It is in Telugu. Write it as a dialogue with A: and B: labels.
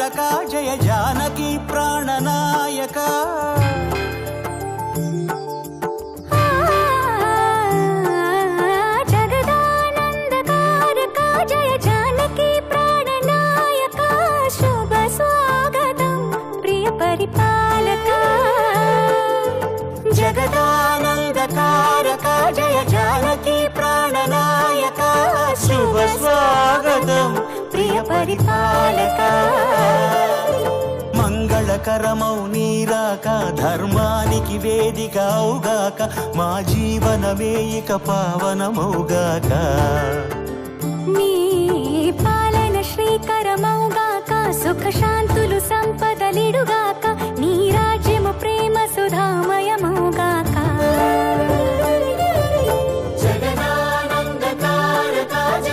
A: తారక జయ జానకి ప్రాణనాయక
B: జగదానందకారక జయ జానకి ప్రాణనాయక శుభ స్వాగతం ప్రియ పరిపాలక
A: జగదానందకారక జయ జానకి ప్రాణనాయక శుభ స్వాగతం ప్రియ పరిపాలక మంగళకరమౌ నీరాక ధర్మానికి వేదిక అవుగాక మా జీవనమే ఇక పావనమౌగాక